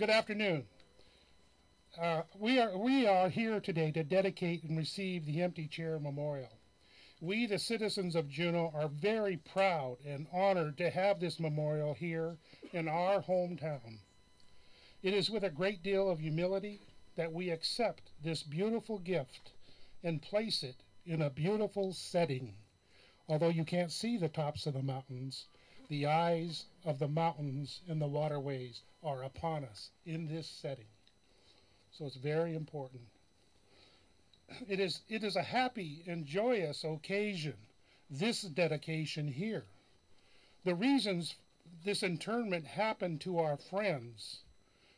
Good afternoon. We are here today to dedicate and receive the Empty Chair Memorial. We, the citizens of Juneau, are very proud and honored to have this memorial here in our hometown. It is with a great deal of humility that we accept this beautiful gift and place it in a beautiful setting. Although you can't see the tops of the mountains, the eyes of the mountains and the waterways are upon us in this setting. So it's very important. It is a happy and joyous occasion, this dedication here. The reasons this internment happened to our friends,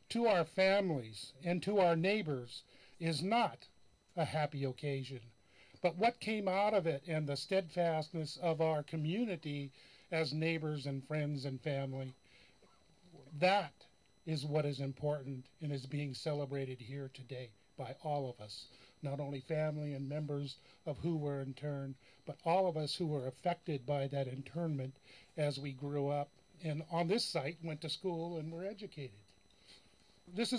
to our families, and to our neighbors is not a happy occasion. But what came out of it and the steadfastness of our community as neighbors and friends and family, that is what is important and is being celebrated here today by all of us. Not only family and members of who were interned, but all of us who were affected by that internment as we grew up and on this site went to school and were educated. This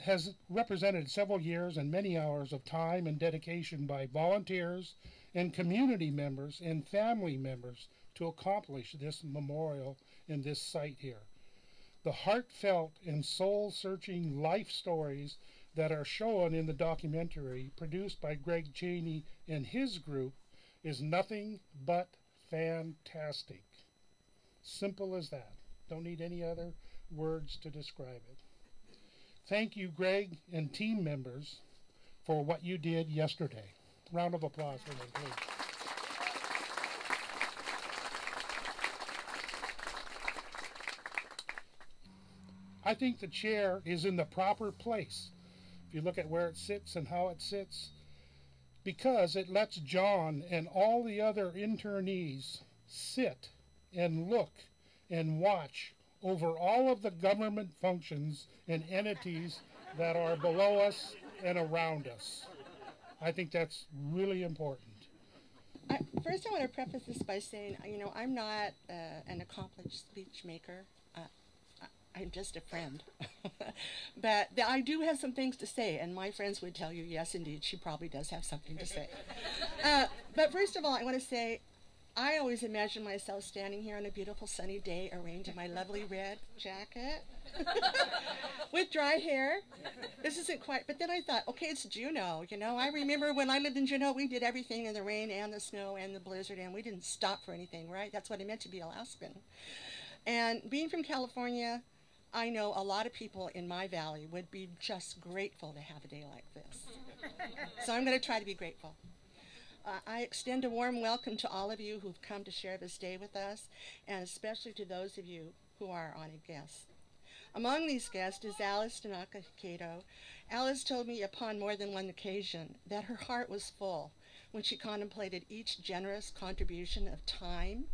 has represented several years and many hours of time and dedication by volunteers and community members and family members to accomplish this memorial in this site here. The heartfelt and soul-searching life stories that are shown in the documentary produced by Greg Cheney and his group is nothing but fantastic. Simple as that. Don't need any other words to describe it. Thank you, Greg and team members, for what you did yesterday. Round of applause for them, please. I think the chair is in the proper place, if you look at where it sits and how it sits, because it lets John and all the other internees sit and look and watch over all of the government functions and entities that are below us and around us. I think that's really important. First, I want to preface this by saying, I'm not an accomplished speech maker. I'm just a friend. But I do have some things to say, and my friends would tell you, yes, indeed, she probably does have something to say. But first of all, I want to say, I always imagine myself standing here on a beautiful sunny day arrayed in my lovely red jacket with dry hair. This isn't quite, but then I thought, okay, it's Juneau, I remember when I lived in Juneau, we did everything in the rain and the snow and the blizzard, and we didn't stop for anything, right? That's what it meant to be Alaskan. And being from California, I know a lot of people in my valley would be just grateful to have a day like this. So I'm going to try to be grateful. I extend a warm welcome to all of you who've come to share this day with us, and especially to those of you who are honored guests. Among these guests is Alice Tanaka. Alice told me upon more than one occasion that her heart was full when she contemplated each generous contribution of time,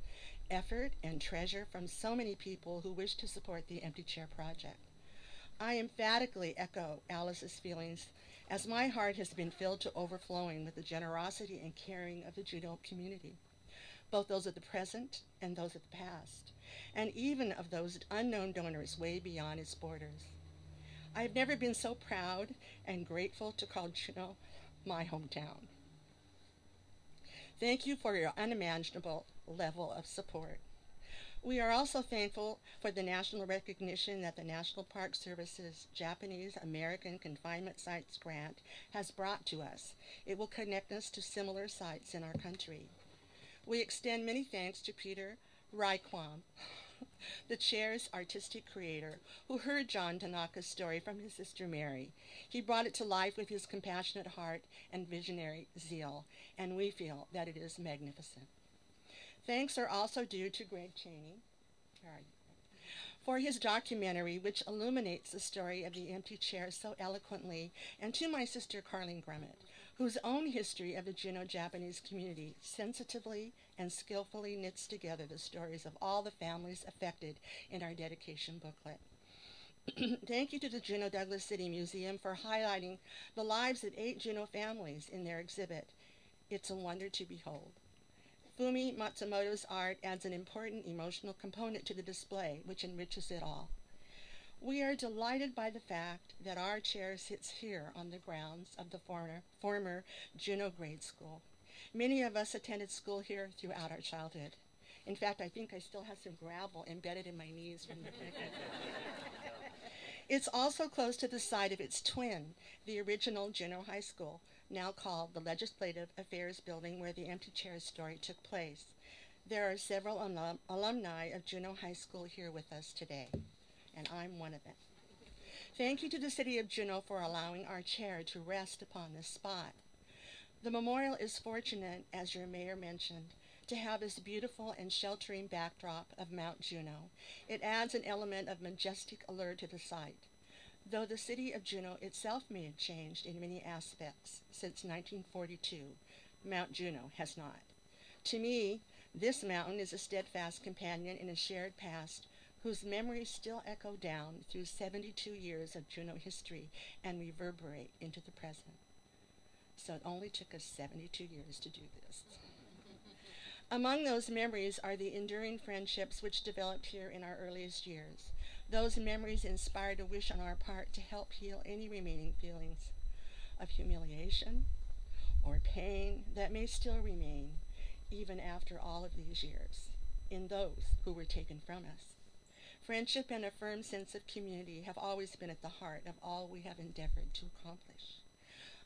effort, and treasure from so many people who wish to support the Empty Chair Project. I emphatically echo Alice's feelings, as my heart has been filled to overflowing with the generosity and caring of the Juneau community, both those of the present and those of the past, and even of those unknown donors way beyond its borders. I have never been so proud and grateful to call Juneau my hometown. Thank you for your unimaginable level of support. We are also thankful for the national recognition that the National Park Service's Japanese-American Confinement Sites grant has brought to us. It will connect us to similar sites in our country. We extend many thanks to Peter Raikwam, the chair's artistic creator, who heard John Tanaka's story from his sister Mary. He brought it to life with his compassionate heart and visionary zeal, and we feel that it is magnificent. Thanks are also due to Greg Cheney for his documentary, which illuminates the story of the empty chair so eloquently, and to my sister Carleen Grummett, whose own history of the Juneau Japanese community sensitively and skillfully knits together the stories of all the families affected in our dedication booklet. Thank you to the Juneau Douglas City Museum for highlighting the lives of 8 Juneau families in their exhibit, It's a Wonder to Behold. Fumi Matsumoto's art adds an important emotional component to the display, which enriches it all. We are delighted by the fact that our chair sits here on the grounds of the former Juneau Grade School. Many of us attended school here throughout our childhood. In fact, I think I still have some gravel embedded in my knees from the It's also close to the site of its twin, the original Juneau High School, now called the Legislative Affairs Building, where the empty chair story took place. There are several alumni of Juneau High School here with us today, and I'm one of them. Thank you to the City of Juneau for allowing our chair to rest upon this spot. The memorial is fortunate, as your mayor mentioned, to have this beautiful and sheltering backdrop of Mount Juneau. It adds an element of majestic allure to the site. Though the City of Juneau itself may have changed in many aspects since 1942, Mount Juneau has not. To me, this mountain is a steadfast companion in a shared past whose memories still echo down through 72 years of Juneau history and reverberate into the present. So it only took us 72 years to do this. Among those memories are the enduring friendships which developed here in our earliest years. Those memories inspired a wish on our part to help heal any remaining feelings of humiliation or pain that may still remain even after all of these years in those who were taken from us. Friendship and a firm sense of community have always been at the heart of all we have endeavored to accomplish.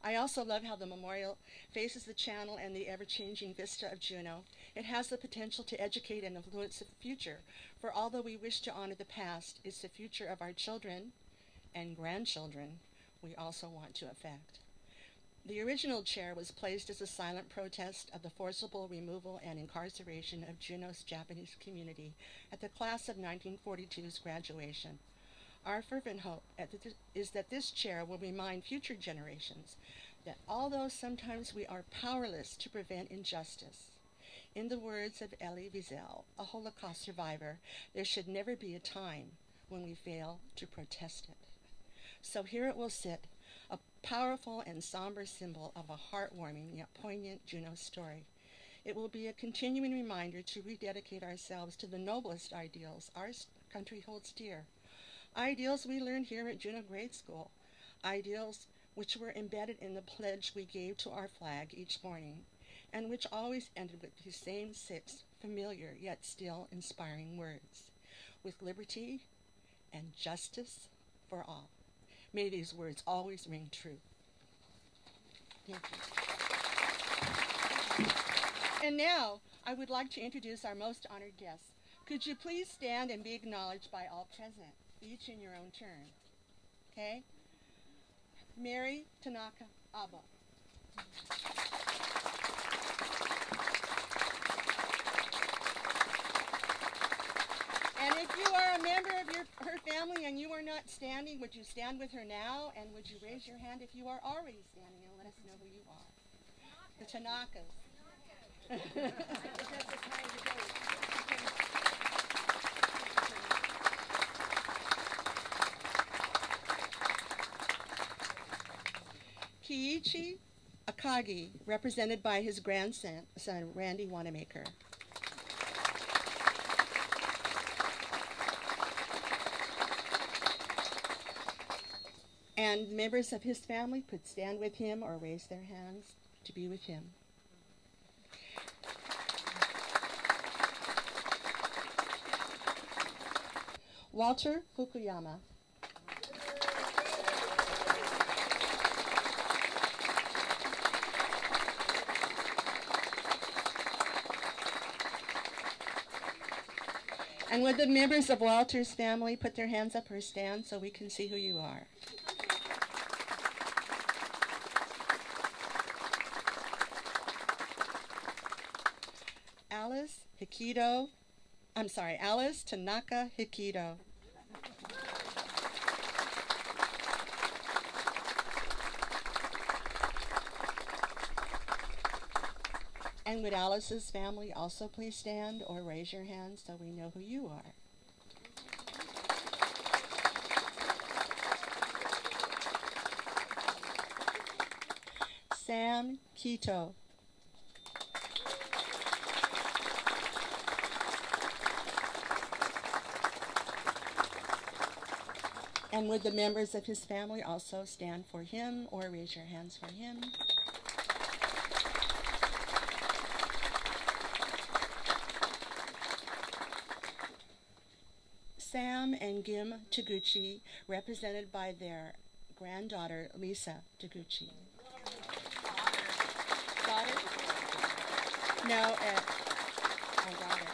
I also love how the memorial faces the channel and the ever-changing vista of Juneau. It has the potential to educate and influence the future, for although we wish to honor the past, it's the future of our children and grandchildren we also want to affect. The original chair was placed as a silent protest of the forcible removal and incarceration of Juneau's Japanese community at the class of 1942's graduation. Our fervent hope is that this chair will remind future generations that although sometimes we are powerless to prevent injustice, in the words of Elie Wiesel, a Holocaust survivor, there should never be a time when we fail to protest it. So here it will sit, a powerful and somber symbol of a heartwarming yet poignant Juneau story. It will be a continuing reminder to rededicate ourselves to the noblest ideals our country holds dear. Ideals we learned here at Juneau Grade School, ideals which were embedded in the pledge we gave to our flag each morning, and which always ended with the same 6 familiar yet still inspiring words, with liberty and justice for all. May these words always ring true. Thank you. And now, I would like to introduce our most honored guests. Could you please stand and be acknowledged by all present, each in your own turn? Okay? Mary Tanaka Abba. And if you are a member of her family and you are not standing, would you stand with her now? And would you raise your hand if you are already standing and let us know who you are? The Tanakas. Kiichi Akagi, represented by his grandson, Randy Wanamaker. And members of his family could stand with him or raise their hands to be with him. Walter Fukuyama. And would the members of Walter's family put their hands up or stand so we can see who you are? Alice Tanaka Hikido. And would Alice's family also please stand or raise your hands so we know who you are? Sam Kito. And would the members of his family also stand for him or raise your hands for him? Sam and Gim Taguchi, represented by their granddaughter, Lisa Taguchi. Daughter? No, daughter.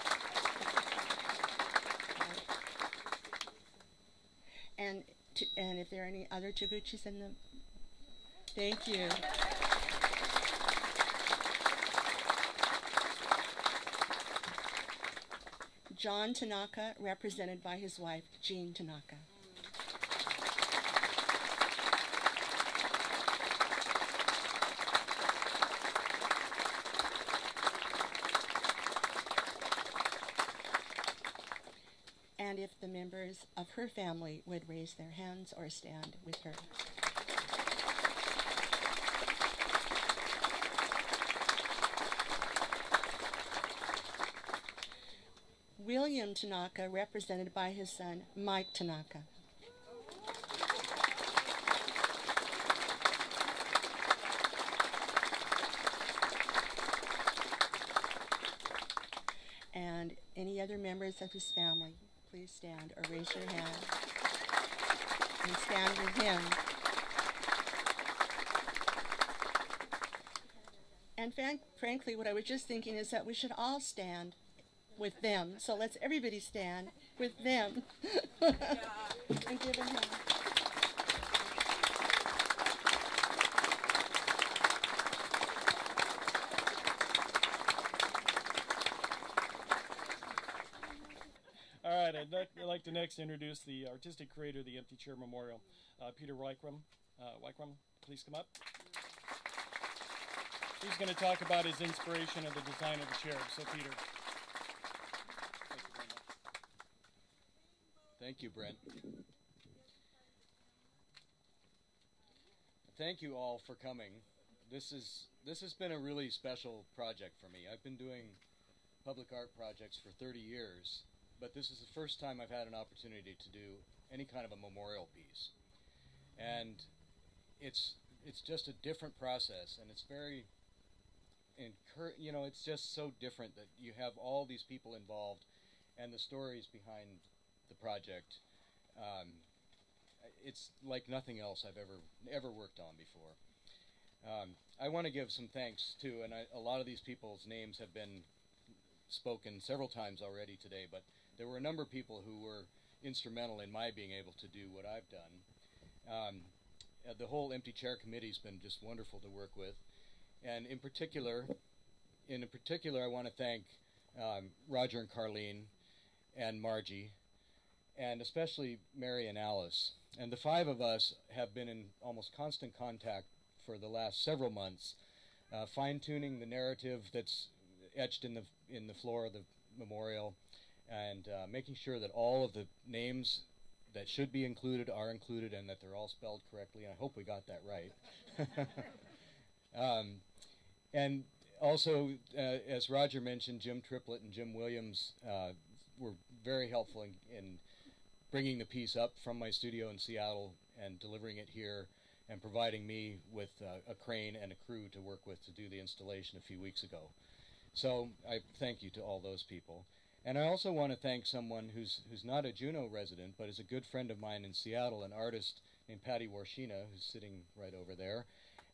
And if there are any other Taguchis in the... Thank you. John Tanaka, represented by his wife, Jean Tanaka. And if the members of her family would raise their hands or stand with her. William Tanaka, represented by his son, Mike Tanaka. And any other members of his family, please stand or raise your hand and stand with him. And frankly, what I was just thinking is that we should all stand with them. So let's everybody stand with them and give them hand. All right, I'd like to next introduce the artistic creator of the Empty Chair Memorial, Peter Wykram. Wykram, please come up. He's going to talk about his inspiration of the design of the chair. So, Peter. Thank you, Brent. Thank you all for coming. This has been a really special project for me. I've been doing public art projects for 30 years, but this is the first time I've had an opportunity to do any kind of a memorial piece. And it's just a different process, and it's very it's just so different that you have all these people involved and the stories behind the project. It's like nothing else I've ever worked on before. I want to give some thanks too, and a lot of these people's names have been spoken several times already today, but there were a number of people who were instrumental in my being able to do what I've done. The whole Empty Chair Committee's been just wonderful to work with, and in particular, I want to thank Roger and Carlene and Margie, and especially Mary and Alice. And the five of us have been in almost constant contact for the last several months, fine-tuning the narrative that's etched in the floor of the memorial, and making sure that all of the names that should be included are included and that they're all spelled correctly. And I hope we got that right. And also, as Roger mentioned, Jim Triplett and Jim Williams were very helpful in bringing the piece up from my studio in Seattle and delivering it here, and providing me with a crane and a crew to work with to do the installation a few weeks ago. So I thank you to all those people. And I also want to thank someone who's not a Juneau resident, but is a good friend of mine in Seattle, an artist named Patty Warshina, who's sitting right over there.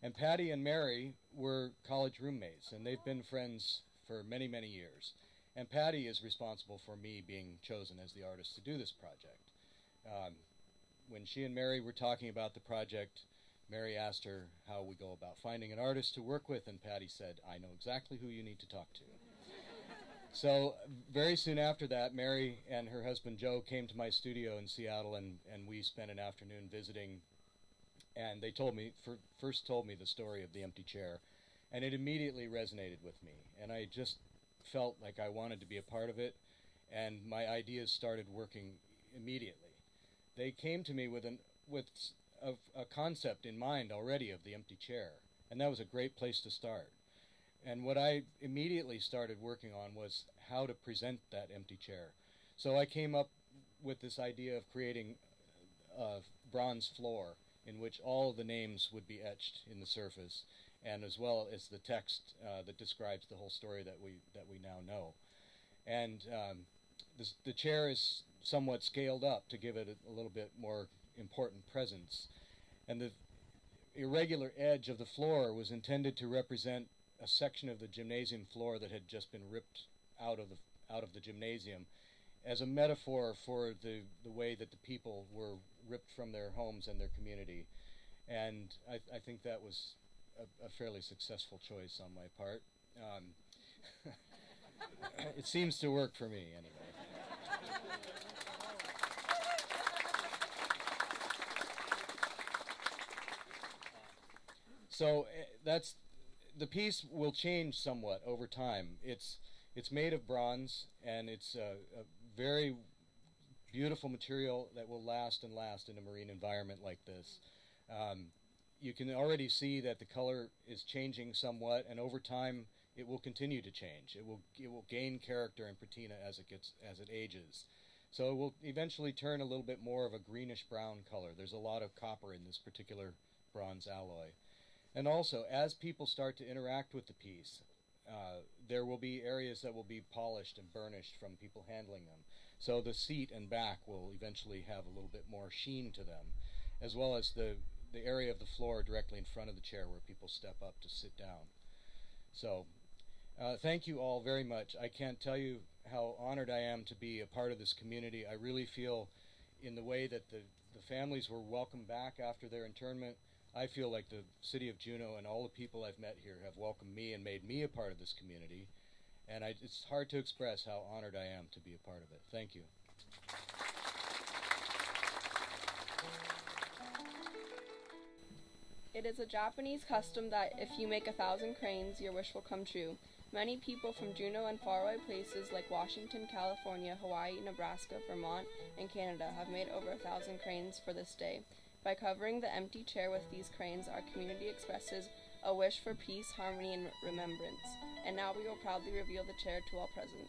And Patty and Mary were college roommates, and they've been friends for many, many years. And Patty is responsible for me being chosen as the artist to do this project. When she and Mary were talking about the project, Mary asked her how we go about finding an artist to work with, and Patty said, "I know exactly who you need to talk to." So very soon after that, Mary and her husband Joe came to my studio in Seattle, and we spent an afternoon visiting. And they first told me the story of the empty chair, and it immediately resonated with me. And I just felt like I wanted to be a part of it, and my ideas started working immediately. They came to me with a concept in mind already of the empty chair, and that was a great place to start. And what I immediately started working on was how to present that empty chair. So I came up with this idea of creating bronze floor in which all of the names would be etched in the surface, and as well as the text that describes the whole story that we now know. And the chair is somewhat scaled up to give it a little bit more important presence. And the irregular edge of the floor was intended to represent a section of the gymnasium floor that had just been ripped out of the gymnasium, as a metaphor for the way that the people were ripped from their homes and their community. And I think that was a fairly successful choice on my part. It seems to work for me, anyway. So that's the piece will change somewhat over time. It's made of bronze, and it's a very beautiful material that will last and last in a marine environment like this. You can already see that the color is changing somewhat, and over time it will continue to change. It will gain character and patina as it ages. So it will eventually turn a little bit more of a greenish brown color. There's a lot of copper in this particular bronze alloy. And also, as people start to interact with the piece, there will be areas that will be polished and burnished from people handling them. So the seat and back will eventually have a little bit more sheen to them, as well as the area of the floor directly in front of the chair where people step up to sit down. So thank you all very much. I can't tell you how honored I am to be a part of this community. I really feel in the way that the families were welcomed back after their internment. I feel like the city of Juneau and all the people I've met here have welcomed me and made me a part of this community. And it's hard to express how honored I am to be a part of it. Thank you. It is a Japanese custom that if you make 1,000 cranes, your wish will come true. Many people from Juneau and faraway places like Washington, California, Hawaii, Nebraska, Vermont, and Canada have made over 1,000 cranes for this day. By covering the empty chair with these cranes, our community expresses a wish for peace, harmony, and remembrance. And now we will proudly reveal the chair to all present.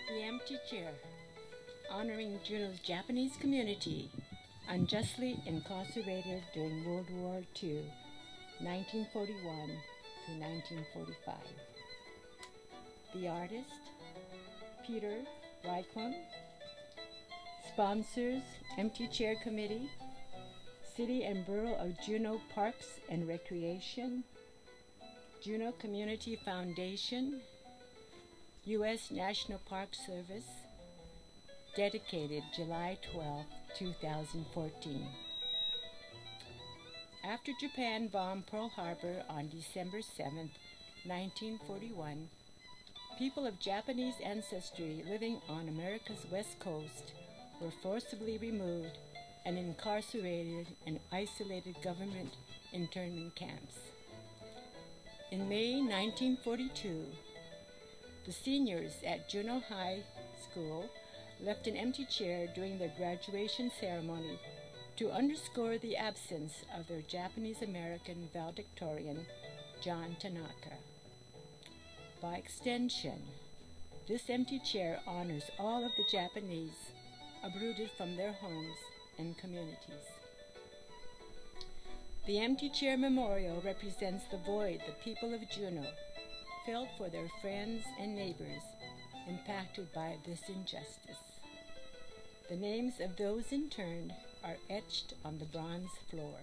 The Empty Chair, honoring Juneau's Japanese community, unjustly incarcerated during World War II, 1941 to 1945. The artist, Peter Reichman. Sponsors, Empty Chair Committee, City and Borough of Juneau Parks and Recreation, Juneau Community Foundation, U.S. National Park Service, dedicated July 12, 2014. After Japan bombed Pearl Harbor on December 7, 1941, people of Japanese ancestry living on America's West Coast were forcibly removed and incarcerated in isolated government internment camps. In May 1942, the seniors at Juneau High School left an empty chair during their graduation ceremony to underscore the absence of their Japanese-American valedictorian, John Tanaka. By extension, this empty chair honors all of the Japanese uprooted from their homes and communities. The empty chair memorial represents the void the people of Juneau felt for their friends and neighbors impacted by this injustice. The names of those interned are etched on the bronze floor.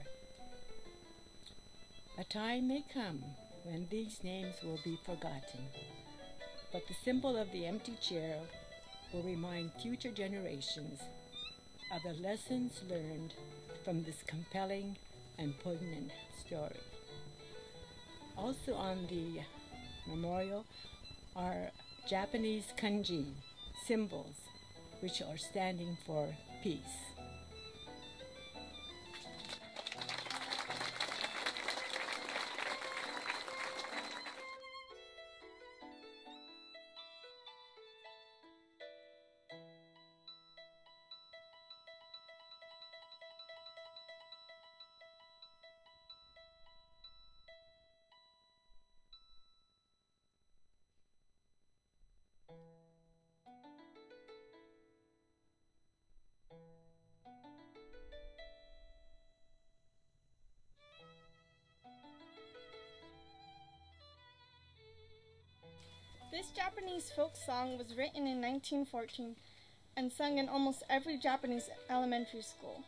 A time may come when these names will be forgotten, but the symbol of the empty chair will remind future generations of the lessons learned from this compelling and poignant story. Also on the memorial are Japanese kanji symbols, which are standing for peace. This Japanese folk song was written in 1914 and sung in almost every Japanese elementary school.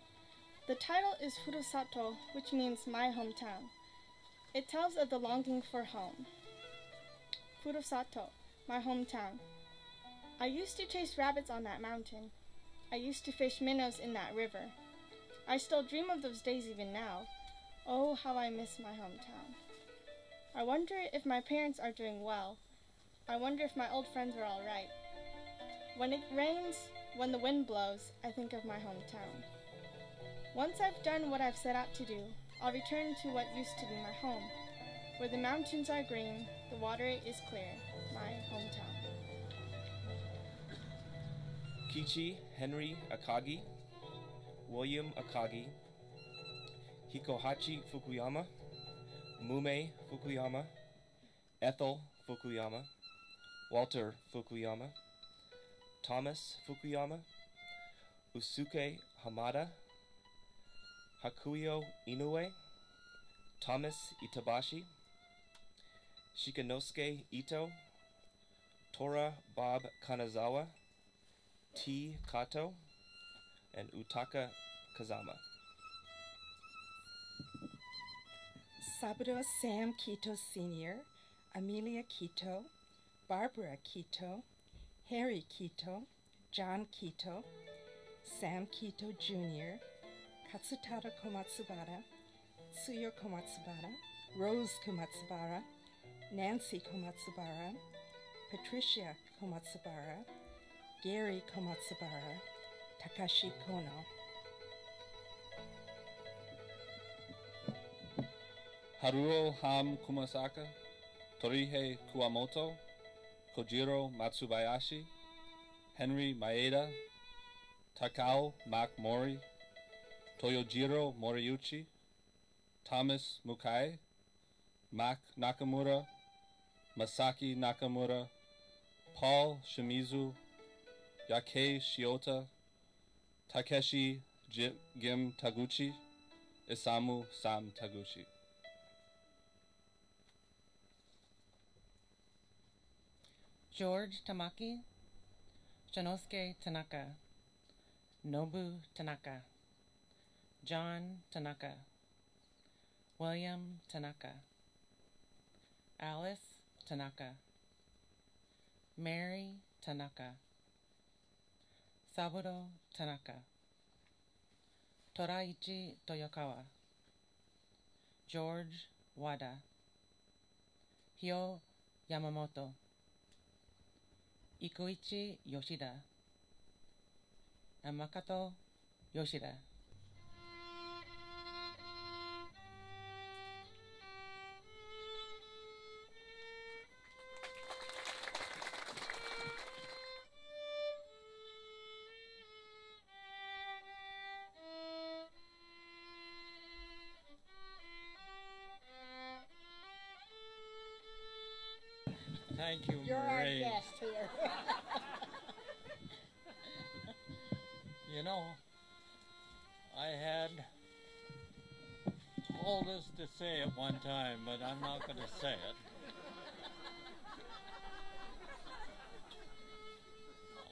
The title is Furusato, which means my hometown. It tells of the longing for home. Furusato, my hometown. I used to chase rabbits on that mountain. I used to fish minnows in that river. I still dream of those days even now. Oh, how I miss my hometown. I wonder if my parents are doing well. I wonder if my old friends are all right. When it rains, when the wind blows, I think of my hometown. Once I've done what I've set out to do, I'll return to what used to be my home, where the mountains are green, the water is clear, my hometown. Kichi Henry Akagi, William Akagi, Hikohachi Fukuyama, Mume Fukuyama, Ethel Fukuyama, Walter Fukuyama, Thomas Fukuyama, Usuke Hamada, Hakuyo Inoue, Thomas Itabashi, Shikanosuke Ito, Tora Bob Kanazawa, T. Kato, and Utaka Kazama. Saburo Sam Kito Sr., Amelia Kito, Barbara Kito, Harry Kito, John Kito, Sam Kito Jr., Katsutaro Komatsubara, Tsuyo Komatsubara, Rose Komatsubara, Nancy Komatsubara, Patricia Komatsubara, Gary Komatsubara, Takashi Kono. Haruo Ham Kumasaka, Torihe Kuwamoto, Kojiro Matsubayashi, Henry Maeda, Takao Mac Mori, Toyojiro Moriuchi, Thomas Mukai, Mac Nakamura, Masaki Nakamura, Paul Shimizu, Yakei Shiota, Takeshi Gim Taguchi, Isamu Sam Taguchi. George Tamaki, Shinosuke Tanaka, Nobu Tanaka, John Tanaka, William Tanaka, Alice Tanaka, Mary Tanaka, Saburo Tanaka, Toraichi Toyokawa, George Wada, Hyo Yamamoto, Ikuichi Yoshida, and Makato Yoshida. Thank you, You're our Marie. guest here. You know, I had all this to say at one time, but I'm not going to say it.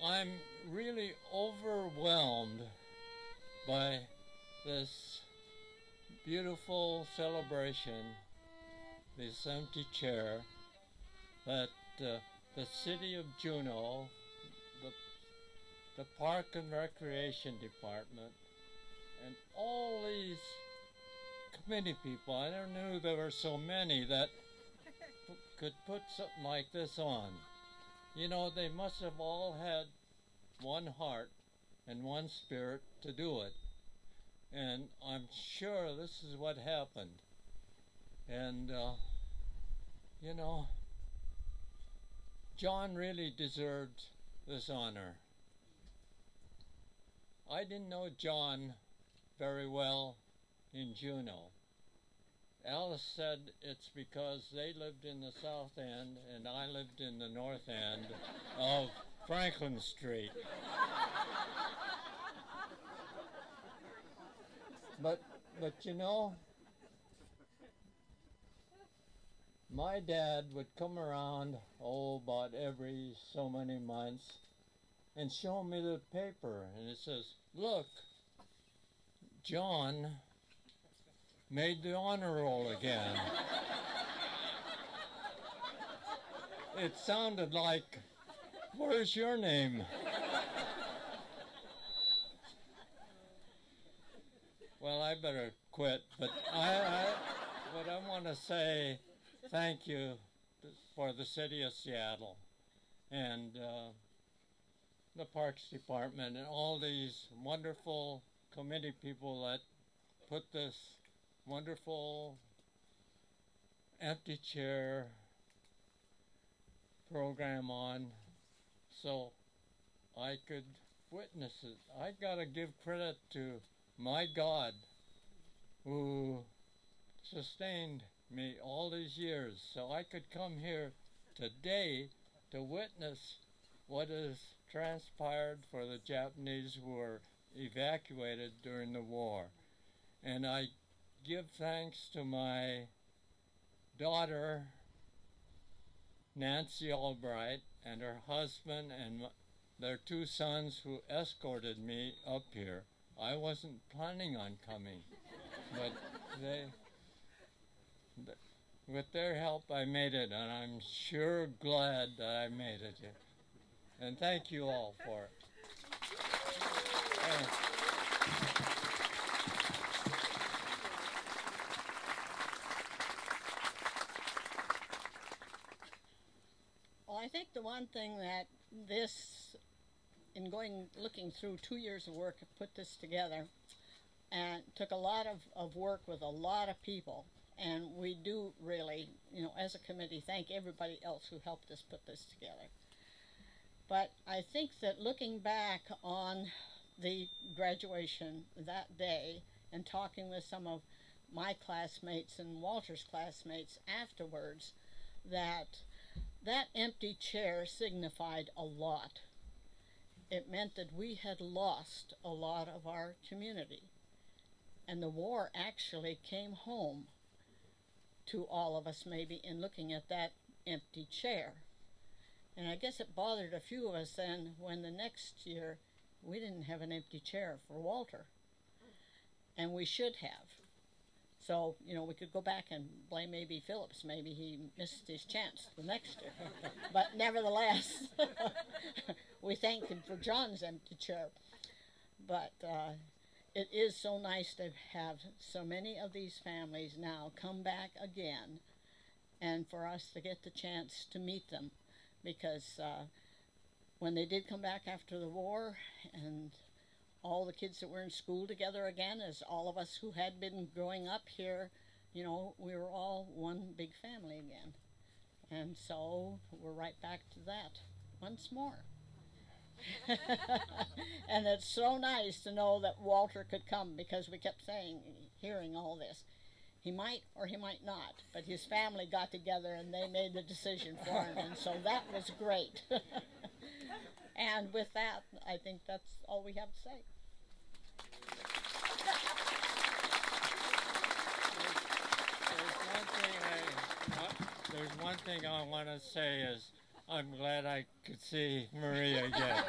I'm really overwhelmed by this beautiful celebration, this empty chair, that the city of Juneau, the Park and Recreation Department, and all these committee people, I never knew there were so many that could put something like this on. You know, they must have all had one heart and one spirit to do it. And I'm sure this is what happened. And, you know, John really deserved this honor. I didn't know John very well in Juneau. Alice said it's because they lived in the south end and I lived in the north end of Franklin Street. But you know, my dad would come around, about every so many months, and show me the paper, and it says, look, John made the honor roll again. It sounded like, where's your name? Well, I better quit, but I want to say thank you for the city of Seattle and the Parks Department and all these wonderful committee people that put this wonderful empty chair program on so I could witness it. I gotta give credit to my God who sustained me all these years so I could come here today to witness what has transpired for the Japanese who were evacuated during the war. And I give thanks to my daughter Nancy Albright and her husband and their two sons who escorted me up here. I wasn't planning on coming, but with their help I made it, and I'm sure glad that I made it here. And thank you all for it. Well, I think the one thing that this, in looking through 2 years of work, put this together, and took a lot of work with a lot of people. And we do really, as a committee, thank everybody else who helped us put this together. But I think that looking back on the graduation that day and talking with some of my classmates and Walter's classmates afterwards, that empty chair signified a lot. It meant that we had lost a lot of our community. And the war actually came home to all of us maybe in looking at that empty chair. And I guess it bothered a few of us then when the next year we didn't have an empty chair for Walter. and we should have. So, you know, we could go back and blame A.B. Phillips. Maybe he missed his chance the next year. But nevertheless, we thank him for John's empty chair. But it is so nice to have so many of these families now come back again, and for us to get the chance to meet them. Because when they did come back after the war, and all the kids that were in school together again, as all of us who had been growing up here, you know, we were all one big family again. And so we're right back to that once more. And it's so nice to know that Walter could come, because we kept saying, hearing all this, he might or he might not, but his family got together and they made the decision for him, and so that was great. And with that, I think that's all we have to say. There's one thing I want to say is I'm glad I could see Maria again.